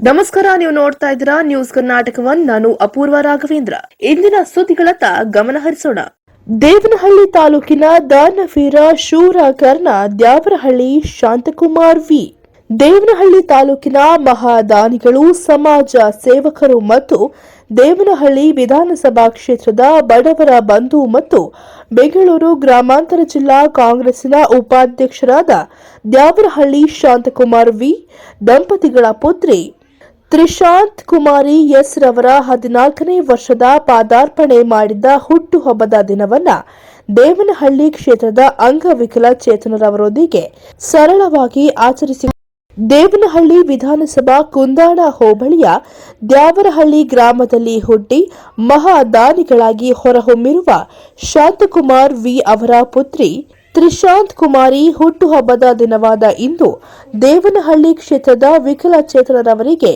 ನಮಸ್ಕಾರ, ನೀವು ನೋಡ್ತಾ ಇದ್ದೀರಾ ನ್ಯೂಸ್ ಕರ್ನಾಟಕವನ್. ನಾನು ಅಪೂರ್ವ ರಾಘವೇಂದ್ರ. ಇಂದಿನ ಸುದ್ದಿಗಳತ್ತ ಗಮನ ಹರಿಸೋಣ. ದೇವನಹಳ್ಳಿ ತಾಲೂಕಿನ ದಾನವೀರ ಶೂರ ಕರ್ಣ ದ್ಯಾವರಹಳ್ಳಿ ಶಾಂತಕುಮಾರ್ ವಿ. ದೇವನಹಳ್ಳಿ ತಾಲೂಕಿನ ಮಹಾದಾನಿಗಳು, ಸಮಾಜ ಸೇವಕರು ಮತ್ತು ದೇವನಹಳ್ಳಿ ವಿಧಾನಸಭಾ ಕ್ಷೇತ್ರದ ಬಡವರ ಬಂಧು ಮತ್ತು ಬೆಂಗಳೂರು ಗ್ರಾಮಾಂತರ ಜಿಲ್ಲಾ ಕಾಂಗ್ರೆಸ್ಸಿನ ಉಪಾಧ್ಯಕ್ಷರಾದ ದ್ಯಾವರಹಳ್ಳಿ ಶಾಂತಕುಮಾರ್ ವಿ ದಂಪತಿಗಳ ಪುತ್ರಿ ತ್ರಿಶಾಂತ್ ಕುಮಾರಿ ಎಸ್ ರವರ 14ನೇ ವರ್ಷದ ಪಾದಾರ್ಪಣೆ ಮಾಡಿದ್ದ ಹುಟ್ಟುಹಬ್ಬದ ದಿನವನ್ನ ದೇವನಹಳ್ಳಿ ಕ್ಷೇತ್ರದ ಅಂಗವಿಕಲಚೇತನರವರೊಂದಿಗೆ ಸರಳವಾಗಿ ಆಚರಿಸಿ ದೇವನಹಳ್ಳಿ ವಿಧಾನಸಭಾ ಕುಂದಾಣ ಹೋಬಳಿಯ ದ್ಯಾವರಹಳ್ಳಿ ಗ್ರಾಮದಲ್ಲಿ ಹುಟ್ಟಿ ಮಹಾದಾನಿಗಳಾಗಿ ಹೊರಹೊಮ್ಮಿರುವ ಶಾಂತಕುಮಾರ್ ವಿ ಅವರ ಪುತ್ರಿ ತ್ರಿಶಾಂತ್ ಕುಮಾರಿ ಹುಟ್ಟುಹಬ್ಬದ ದಿನವಾದ ಇಂದು ದೇವನಹಳ್ಳಿ ಕ್ಷೇತ್ರದ ವಿಕಲಚೇತನರವರಿಗೆ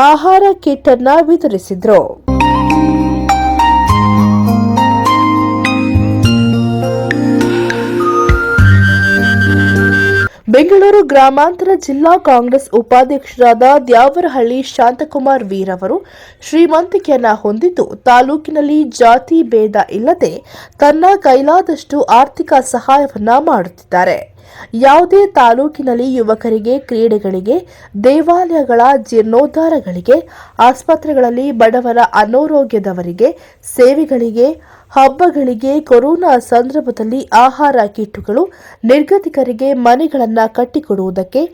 ಆಹಾರ ಕಿಟ್ ಅನ್ನು ವಿತರಿಸಿದರು. ಬೆಂಗಳೂರು ಗ್ರಾಮಾಂತರ ಜಿಲ್ಲಾ ಕಾಂಗ್ರೆಸ್ ಉಪಾಧ್ಯಕ್ಷರಾದ ದ್ಯಾವರಹಳ್ಳಿ ಶಾಂತಕುಮಾರ್ ವೀರವರು ಶ್ರೀಮಂತಿಕೆಯನ್ನ ಹೊಂದಿದ್ದು ತಾಲೂಕಿನಲ್ಲಿ ಜಾತಿ ಭೇದ ಇಲ್ಲದೆ ತನ್ನ ಕೈಲಾದಷ್ಟು ಆರ್ಥಿಕ ಸಹಾಯವನ್ನ ಮಾಡುತ್ತಿದ್ದಾರೆ. ಯಾವುದೇ ತಾಲೂಕಿನಲ್ಲಿ ಯುವಕರಿಗೆ, ಕ್ರೀಡೆಗಳಿಗೆ, ದೇವಾಲಯಗಳ ಜೀರ್ಣೋದ್ಧಾರಗಳಿಗೆ, ಆಸ್ಪತ್ರೆಗಳಲ್ಲಿ ಬಡವರ ಅನಾರೋಗ್ಯದವರಿಗೆ, ಸೇವೆಗಳಿಗೆ, ಹಬ್ಬಗಳಿಗೆ, ಕೊರೋನಾ ಸಂದರ್ಭದಲ್ಲಿ ಆಹಾರ ಕಿಟ್ಟುಗಳು, ನಿರ್ಗತಿಕರಿಗೆ ಮನೆಗಳನ್ನು ಕಟ್ಟಿಕೊಡುವುದಕ್ಕೆ,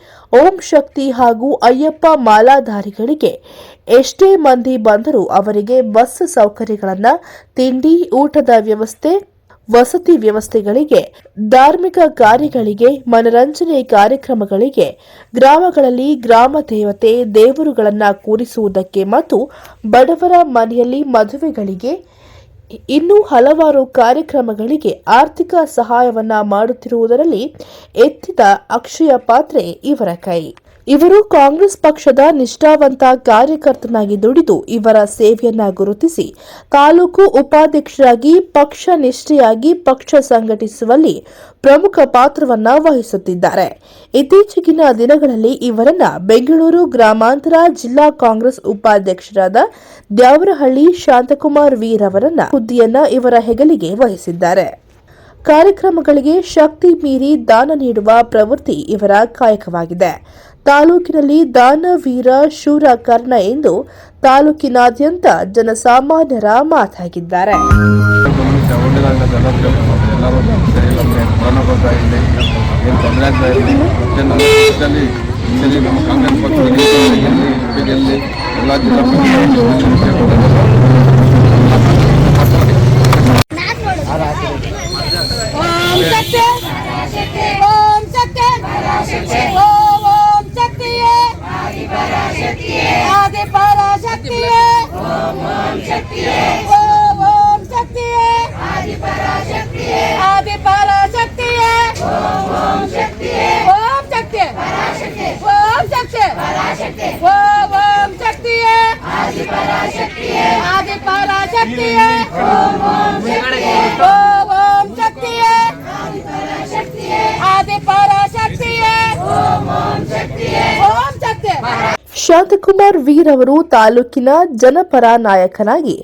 ಓಂ ಶಕ್ತಿ ಹಾಗೂ ಅಯ್ಯಪ್ಪ ಮಾಲಾಧಾರಿಗಳಿಗೆ ಎಷ್ಟೇ ಮಂದಿ ಬಂದರೂ ಅವರಿಗೆ ಬಸ್ ಸೌಕರ್ಯಗಳನ್ನು, ತಿಂಡಿ, ಊಟದ ವ್ಯವಸ್ಥೆ, ವಸತಿ ವ್ಯವಸ್ಥೆಗಳಿಗೆ, ಧಾರ್ಮಿಕ ಕಾರ್ಯಗಳಿಗೆ, ಮನರಂಜನೆ ಕಾರ್ಯಕ್ರಮಗಳಿಗೆ, ಗ್ರಾಮಗಳಲ್ಲಿ ಗ್ರಾಮ ದೇವತೆ ದೇವರುಗಳನ್ನು ಕೂರಿಸುವುದಕ್ಕೆ ಮತ್ತು ಬಡವರ ಮನೆಯಲ್ಲಿ ಮದುವೆಗಳಿಗೆ ಇನ್ನೂ ಹಲವಾರು ಕಾರ್ಯಕ್ರಮಗಳಿಗೆ ಆರ್ಥಿಕ ಸಹಾಯವನ್ನ ಮಾಡುತ್ತಿರುವುದರಲ್ಲಿ ಎತ್ತಿದ ಅಕ್ಷಯ ಪಾತ್ರೆ ಇವರ ಕೈ. ಇವರು ಕಾಂಗ್ರೆಸ್ ಪಕ್ಷದ ನಿಷ್ಠಾವಂತ ಕಾರ್ಯಕರ್ತನಾಗಿ ದುಡಿದು ಇವರ ಸೇವೆಯನ್ನ ಗುರುತಿಸಿ ತಾಲೂಕು ಉಪಾಧ್ಯಕ್ಷರಾಗಿ ಪಕ್ಷ ನಿಷ್ಠೆಯಾಗಿ ಪಕ್ಷ ಸಂಘಟಿಸುವಲ್ಲಿ ಪ್ರಮುಖ ಪಾತ್ರವನ್ನ ವಹಿಸುತ್ತಿದ್ದಾರೆ. ಇತ್ತೀಚೆಗಿನ ದಿನಗಳಲ್ಲಿ ಇವರನ್ನ ಬೆಂಗಳೂರು ಗ್ರಾಮಾಂತರ ಜಿಲ್ಲಾ ಕಾಂಗ್ರೆಸ್ ಉಪಾಧ್ಯಕ್ಷರಾದ ದ್ಯಾವರಹಳ್ಳಿ ಶಾಂತಕುಮಾರ್ ವಿ ರವರನ್ನ ಹುದ್ದೆಯನ್ನ ಇವರ ಹೆಗಲಿಗೆ ವಹಿಸಿದ್ದಾರೆ. ಕಾರ್ಯಕ್ರಮಗಳಿಗೆ ಶಕ್ತಿ ಮೀರಿ ದಾನ ನೀಡುವ ಪ್ರವೃತ್ತಿ ಇವರ ಕಾಯಕವಾಗಿದೆ. ತಾಲೂಕಿನಲ್ಲಿ ದಾನವೀರ ಶೂರ ಕರ್ಣ ಎಂದು ತಾಲೂಕಿನಾದ್ಯಂತ ಜನಸಾಮಾನ್ಯರ ಮಾತಾಗಿದ್ದಾರೆ. ಶಾಂತಕುಮಾರ್ ವೀರವರು ತಾಲೂಕಿನ ಜನಪರ ನಾಯಕನಾಗಿ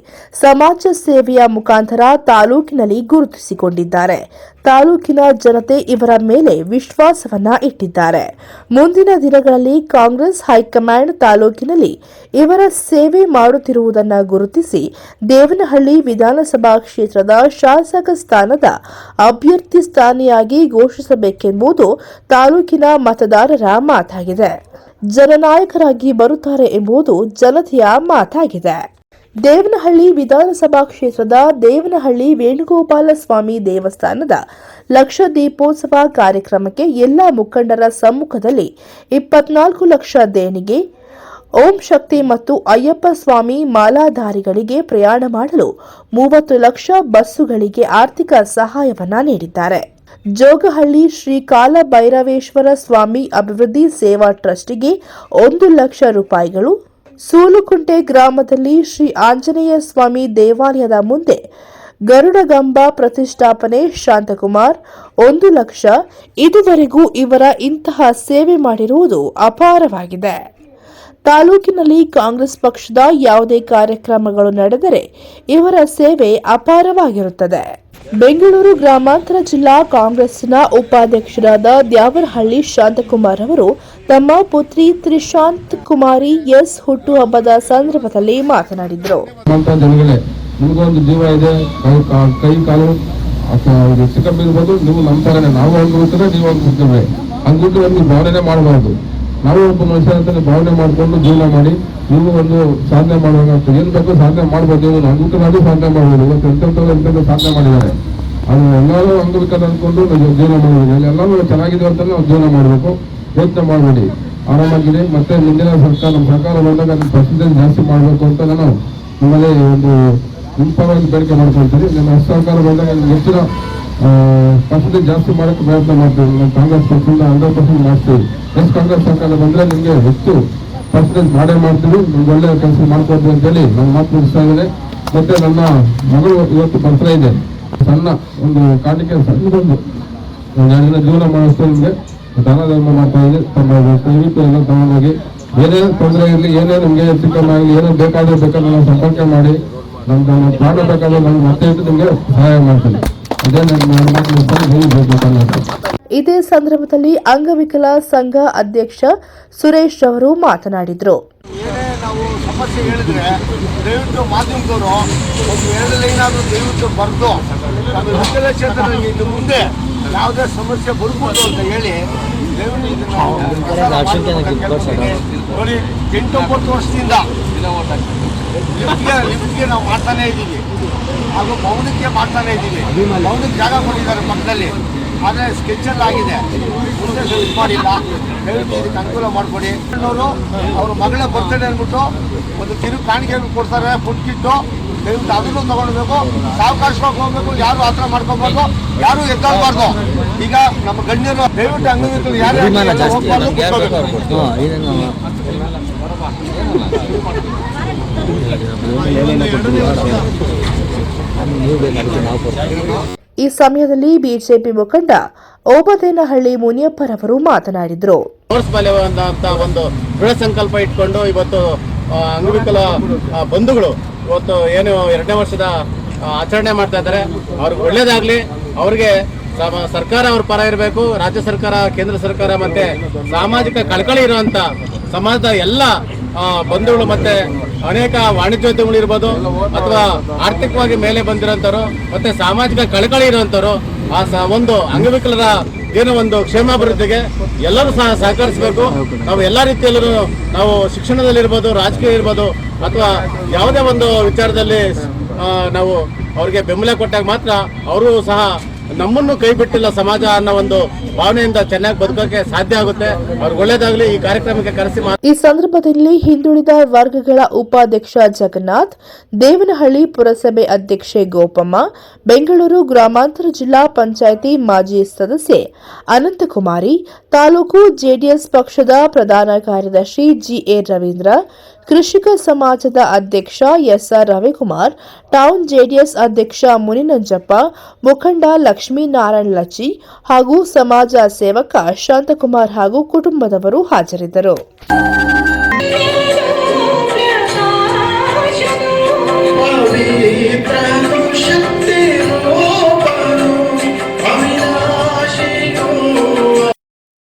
ಸಮಾಜ ಸೇವೆಯ ಮುಖಾಂತರ ತಾಲೂಕಿನಲ್ಲಿ ಗುರುತಿಸಿಕೊಂಡಿದ್ದಾರೆ. ತಾಲೂಕಿನ ಜನತೆ ಇವರ ಮೇಲೆ ವಿಶ್ವಾಸವನ್ನ ಇಟ್ಟಿದ್ದಾರೆ. ಮುಂದಿನ ದಿನಗಳಲ್ಲಿ ಕಾಂಗ್ರೆಸ್ ಹೈಕಮಾಂಡ್ ತಾಲೂಕಿನಲ್ಲಿ ಇವರ ಸೇವೆ ಮಾಡುತ್ತಿರುವುದನ್ನು ಗುರುತಿಸಿ ದೇವನಹಳ್ಳಿ ವಿಧಾನಸಭಾ ಕ್ಷೇತ್ರದ ಶಾಸಕ ಸ್ಥಾನದ ಅಭ್ಯರ್ಥಿ ಸ್ಥಾನಿಯಾಗಿ ಘೋಷಿಸಬೇಕೆಂಬುದು ತಾಲೂಕಿನ ಮತದಾರರ ಮಾತಾಗಿದೆ. ಜನನಾಯಕರಾಗಿ ಬರುತ್ತಾರೆ ಎಂಬುದು ಜನತೆಯ ಮಾತಾಗಿದೆ. ದೇವನಹಳ್ಳಿ ವಿಧಾನಸಭಾ ಕ್ಷೇತ್ರದ ದೇವನಹಳ್ಳಿ ವೇಣುಗೋಪಾಲ ಸ್ವಾಮಿ ದೇವಸ್ಥಾನದ ಲಕ್ಷ ದೀಪೋತ್ಸವ ಕಾರ್ಯಕ್ರಮಕ್ಕೆ ಎಲ್ಲಾ ಮುಖಂಡರ ಸಮ್ಮುಖದಲ್ಲಿ 24 ಲಕ್ಷ ದೇಣಿಗೆ, ಓಂ ಶಕ್ತಿ ಮತ್ತು ಅಯ್ಯಪ್ಪ ಸ್ವಾಮಿ ಮಾಲಾಧಾರಿಗಳಿಗೆ ಪ್ರಯಾಣ ಮಾಡಲು 30 ಲಕ್ಷ ಬಸ್ಸುಗಳಿಗೆ ಆರ್ಥಿಕ ಸಹಾಯವನ್ನ ನೀಡಿದ್ದಾರೆ. ಜೋಗಹಳ್ಳಿ ಶ್ರೀ ಕಾಲಭೈರವೇಶ್ವರ ಸ್ವಾಮಿ ಅಭಿವೃದ್ಧಿ ಸೇವಾ ಟ್ರಸ್ಟಿಗೆ 1 ಲಕ್ಷ ರೂಪಾಯಿಗಳು, ಸೂಲುಕುಂಟೆ ಗ್ರಾಮದಲ್ಲಿ ಶ್ರೀ ಆಂಜನೇಯ ಸ್ವಾಮಿ ದೇವಾಲಯದ ಮುಂದೆ ಗರುಡಗಂಬ ಪ್ರತಿಷ್ಠಾಪನೆ ಶಾಂತಕುಮಾರ್ 1 ಲಕ್ಷ. ಇದುವರೆಗೂ ಇವರ ಇಂತಹ ಸೇವೆ ಮಾಡಿರುವುದು ಅಪಾರವಾಗಿದೆ. ತಾಲೂಕಿನಲ್ಲಿ ಕಾಂಗ್ರೆಸ್ ಪಕ್ಷದ ಯಾವುದೇ ಕಾರ್ಯಕ್ರಮಗಳು ನಡೆದರೆ ಇವರ ಸೇವೆ ಅಪಾರವಾಗಿರುತ್ತದೆ. ಬೆಂಗಳೂರು ಗ್ರಾಮಾಂತರ ಜಿಲ್ಲಾ ಕಾಂಗ್ರೆಸ್ನ ಉಪಾಧ್ಯಕ್ಷರಾದ ದ್ಯಾವರಹಳ್ಳಿ ಶಾಂತಕುಮಾರ್ ಅವರು ತಮ್ಮ ಪುತ್ರಿ ತ್ರಿಶಾಂತ್ ಕುಮಾರಿ ಎಸ್ ಹುಟ್ಟುಹಬ್ಬದ ಸಂದರ್ಭದಲ್ಲಿ ಮಾತನಾಡಿದರು. ನಿಮಗೊಂದು ಜೀವ ಇದೆ, ಕೈ ಕಾಲು ಸಿಕ್ಕಿರ್ಬೋದು, ನೀವು ನಮ್ಮ ತರನೇ ನಾವು ಅನ್ಕೊಳ್ತಾರೆ, ನೀವು ಅನ್ಕೊಳ್ತೇವೆ. ಹಂಗಿಟ್ಟು ಒಂದು ಭಾವನೆ ಮಾಡಬಾರ್ದು. ನಾವು ಒಬ್ಬ ಮನುಷ್ಯ ಅಂತ ಭಾವನೆ ಮಾಡಿಕೊಂಡು ಜೀವನ ಮಾಡಿ ನೀವು ಒಂದು ಸಾಧನೆ ಮಾಡುವಾಗ ಏನ್ ಬೇಕು ಸಾಧನೆ ಮಾಡ್ಬೋದು. ನೀವು ಅಂಗವಿಕಲ ಮಾಡಿ ಸಾಧನೆ ಮಾಡ್ಬೋದು. ಇವತ್ತು ಎಂತೆಂತ ಸಾಧನೆ ಮಾಡಿದ್ದಾರೆ. ಅದು ಎಲ್ಲರೂ ಅಂಗವಿಕಲ ಅಂದ್ಕೊಂಡು ಜೀವನ ಮಾಡಬೇಕು. ಎಲ್ಲರೂ ಚೆನ್ನಾಗಿದೆ ಅಂತ ನಾವು ಜೀವನ ಮಾಡಬೇಕು. ಯೋಚನೆ ಮಾಡಬೇಡಿ, ಆರಾಮಾಗಿದೆ. ಮತ್ತೆ ಮುಂದಿನ ಸರ್ಕಾರ ನಮ್ಮ ಸರ್ಕಾರ ಬಂದಾಗ ಅದನ್ನ ಪರ್ಸೆಂಟೇಜ್ ಜಾಸ್ತಿ ಮಾಡಬೇಕು ಅಂತ ನಾನು ನಿಮ್ಮಲ್ಲಿ ಒಂದು ಇಂಪವಾಗಿ ಬೇಡಿಕೆ ಮಾಡ್ಕೊಳ್ತೀನಿ. ನಮ್ಮ ಸರ್ಕಾರ ಬಂದಾಗ ಹೆಚ್ಚಿನ ಪರ್ಸೆಂಟೇಜ್ ಜಾಸ್ತಿ ಮಾಡೋಕ್ಕೆ ಪ್ರಯತ್ನ ಮಾಡ್ತೀವಿ. ನಾವು ಕಾಂಗ್ರೆಸ್ ಪಕ್ಷದಿಂದ 100% ಮಾಡ್ತೀವಿ. ಕಾಂಗ್ರೆಸ್ ಸರ್ಕಾರ ಬಂದ್ರೆ ನಿಮಗೆ ಹೆಚ್ಚು ಪರ್ಸೆಂಟೇಜ್ ಮಾಡೇ ಮಾಡ್ತೀವಿ. ನಿಮ್ಗೆ ಒಳ್ಳೆ ಕೆಲಸ ಮಾಡ್ಕೊಡ್ತೀವಿ ಅಂತೇಳಿ ನನ್ನ ಮಾತು ಮುಗಿಸ್ತಾ ಇದ್ದೇನೆ. ಮತ್ತೆ ನನ್ನ ಮಗಳು ಇವತ್ತು ಬರ್ತಾ ಇದೆ. ಸಣ್ಣ ಒಂದು ಕಾಣಿಕೆ ಸಣ್ಣದೊಂದು 2 ದಿನ ಜೀವನ ಮಾಡಿಸ್ತಾ ನಿಮಗೆ ದಾನ ಧರ್ಮ ಮಾಡ್ತಾ ಇದೆ. ತಮ್ಮ ದಯವಿಟ್ಟು ಎಲ್ಲ ತಗೊಂಡೋಗಿ ಏನೇನು ತೊಂದರೆ ಇರಲಿ, ಏನೇ ನಿಮಗೆ ಚಿಕ್ಕನ್ನಾಗಲಿ ಏನೇನು ಬೇಕಾದ್ರೆ ನಾವು ಸಂಪರ್ಕ ಮಾಡಿ ನಮ್ಗೆ ಪ್ರಾಣ ಬೇಕಾದ್ರೆ ನಾನು ಮತ್ತೆ ಇಟ್ಟು ನಿಮಗೆ ಸಹಾಯ ಮಾಡ್ತೀನಿ. ಅದೇ ನನ್ನ ಮಾತು. ಇದೇ ಸಂದರ್ಭದಲ್ಲಿ ಅಂಗವಿಕಲ ಸಂಘ ಅಧ್ಯಕ್ಷ ಸುರೇಶ್ ಅವರು ಮಾತನಾಡಿದರು. ಏನೇ ನಾವು ಸಮಸ್ಯೆ ಹೇಳಿದ್ರೆ ದಯವಿಟ್ಟು ಮಾಧ್ಯಮದವರು ಒಂದು 2 ಲೈನಾದರೂ ದಯವಿಟ್ಟು ಬರೆದು ನಮ್ಮ ವಿಕಲ ಕ್ಷೇತ್ರದಲ್ಲಿ ಇನ್ನು ಮುಂದೆ ಯಾವುದೇ ಸಮಸ್ಯೆ ಬರ್ಬೋದು ಅಂತ ಹೇಳಿ ದಯವಿಟ್ಟು ಇದನ್ನು ನೋಡಿ. 8-9 ವರ್ಷದಿಂದ ಲಿಫ್ಟ್ಗೆ ನಾವು ಮಾಡ್ತಾನೇ ಇದ್ದೀವಿ, ಹಾಗೂ ಭವನಕ್ಕೆ ಮಾಡ್ತಾನೆ ಇದ್ದೀವಿ. ಭವನಕ್ಕೆ ಜಾಗ ಕೊಟ್ಟಿದ್ದಾರೆ ಪಕ್ಕದಲ್ಲಿ, ಆದರೆ ಸ್ಕೆಚಲ್ಲಿ ಆಗಿದೆ, ಮುಂದೆ ಸೆಲೆಕ್ಟ್ ಮಾಡಿಲ್ಲ. ದಯವಿಟ್ಟು ಇದಕ್ಕೆ ಅನುಕೂಲ ಮಾಡಿಕೊಡಿ. ಅವ್ರ ಮಗಳ ಬರ್ತಡೇ ಅಂದ್ಬಿಟ್ಟು ಒಂದು ಕಾಣಿಕೆ ಕೊಡ್ತಾರೆ, ಫುಡ್ ಕಿಟ್ಟು. ದಯವಿಟ್ಟು ಅದನ್ನು ತಗೊಳ್ಬೇಕು, ಸಾವಕಾಶವಾಗಿ ಹೋಗ್ಬೇಕು. ಯಾರು ಆ ಥರ ಮಾಡ್ಕೋಬಾರ್ದು, ಯಾರು ಎದ್ದಾಗಬಾರ್ದು. ಈಗ ನಮ್ಮ ಗಣ್ಯರು ದಯವಿಟ್ಟು ಅಂಗವಿಕಲರು ಯಾರು ಈ ಸಮಯದಲ್ಲಿ ಬಿಜೆಪಿ ಮುಖಂಡ ಓಬದೇನಹಳ್ಳಿ ಮುನಿಯಪ್ಪರವರು ಮಾತನಾಡಿದರು. ಒಂದು ದೃಢ ಸಂಕಲ್ಪ ಇಟ್ಕೊಂಡು ಇವತ್ತು ಅಂಗವಿಕಲ ಬಂಧುಗಳು ಇವತ್ತು ಏನು 2ನೇ ವರ್ಷದ ಆಚರಣೆ ಮಾಡ್ತಾ ಇದ್ದಾರೆ. ಅವ್ರಿಗೆ ಒಳ್ಳೇದಾಗ್ಲಿ. ಅವ್ರಿಗೆ ಸರ್ಕಾರ ಅವ್ರ ಪರ ಇರಬೇಕು. ರಾಜ್ಯ ಸರ್ಕಾರ, ಕೇಂದ್ರ ಸರ್ಕಾರ ಮತ್ತೆ ಸಾಮಾಜಿಕ ಕಳಕಳಿ ಇರುವಂತ ಸಮಾಜದ ಎಲ್ಲ ಬಂಧುಗಳು ಮತ್ತೆ ಅನೇಕ ವಾಣಿಜ್ಯೋದ್ಯಮಗಳು ಇರ್ಬೋದು ಅಥವಾ ಆರ್ಥಿಕವಾಗಿ ಮೇಲೆ ಬಂದಿರೋಂಥವ್ರು ಮತ್ತೆ ಸಾಮಾಜಿಕ ಕಳಕಳಿ ಇರುವಂಥವ್ರು ಒಂದು ಅಂಗವಿಕಲರ ಏನೋ ಒಂದು ಕ್ಷೇಮಾಭಿವೃದ್ಧಿಗೆ ಎಲ್ಲರೂ ಸಹಕರಿಸಬೇಕು. ನಾವು ಎಲ್ಲ ರೀತಿಯಲ್ಲೂ ನಾವು ಶಿಕ್ಷಣದಲ್ಲಿರ್ಬೋದು, ರಾಜಕೀಯ ಇರ್ಬೋದು ಅಥವಾ ಯಾವುದೇ ಒಂದು ವಿಚಾರದಲ್ಲಿ ನಾವು ಅವ್ರಿಗೆ ಬೆಂಬಲ ಕೊಟ್ಟಾಗ ಮಾತ್ರ ಅವರು ಸಹ ನಮ್ಮನ್ನು ಕೈ ಬಿಟ್ಟಿಲ್ಲ ಸಮಾಜ ಅನ್ನೋ ಒಂದು ಭಾವನೆಯಿಂದ ಚೆನ್ನಾಗಿ ಬದುಕೋಕೆ ಸಾಧ್ಯ ಆಗುತ್ತೆ. ಅವ್ರಿಗೆ ಒಳ್ಳೇದಾಗ್ಲಿ. ಈ ಕಾರ್ಯಕ್ರಮಕ್ಕೆ ಕರೆಸಿ ಈ ಸಂದರ್ಭದಲ್ಲಿ ಹಿಂದುಳಿದ ವರ್ಗಗಳ ಉಪಾಧ್ಯಕ್ಷ ಜಗನ್ನಾಥ್, ದೇವನಹಳ್ಳಿ ಪುರಸಭೆ ಅಧ್ಯಕ್ಷೆ ಗೋಪಮ್ಮ, ಬೆಂಗಳೂರು ಗ್ರಾಮಾಂತರ ಜಿಲ್ಲಾ ಪಂಚಾಯಿತಿ ಮಾಜಿ ಸದಸ್ಯೆ ಅನಂತಕುಮಾರಿ, ತಾಲೂಕು ಜೆಡಿಎಸ್ ಪಕ್ಷದ ಪ್ರಧಾನ ಕಾರ್ಯದರ್ಶಿ ಜಿಎ ರವೀಂದ್ರ, ಕೃಷಿಕ ಸಮಾಜದ ಅಧ್ಯಕ್ಷ ಎಸ್ಆರ್ ರವಿಕುಮಾರ್, ಟೌನ್ ಜೆಡಿಎಸ್ ಅಧ್ಯಕ್ಷ ಮುನಿನಂಜಪ್ಪ, ಮುಖಂಡ ಲಕ್ಷ್ಮೀನಾರಾಯಣ ಲಚ್ಚಿ ಹಾಗೂ ಸಮಾಜ ಸೇವಕ ಶಾಂತಕುಮಾರ್ ಹಾಗೂ ಕುಟುಂಬದವರು ಹಾಜರಿದ್ದರು.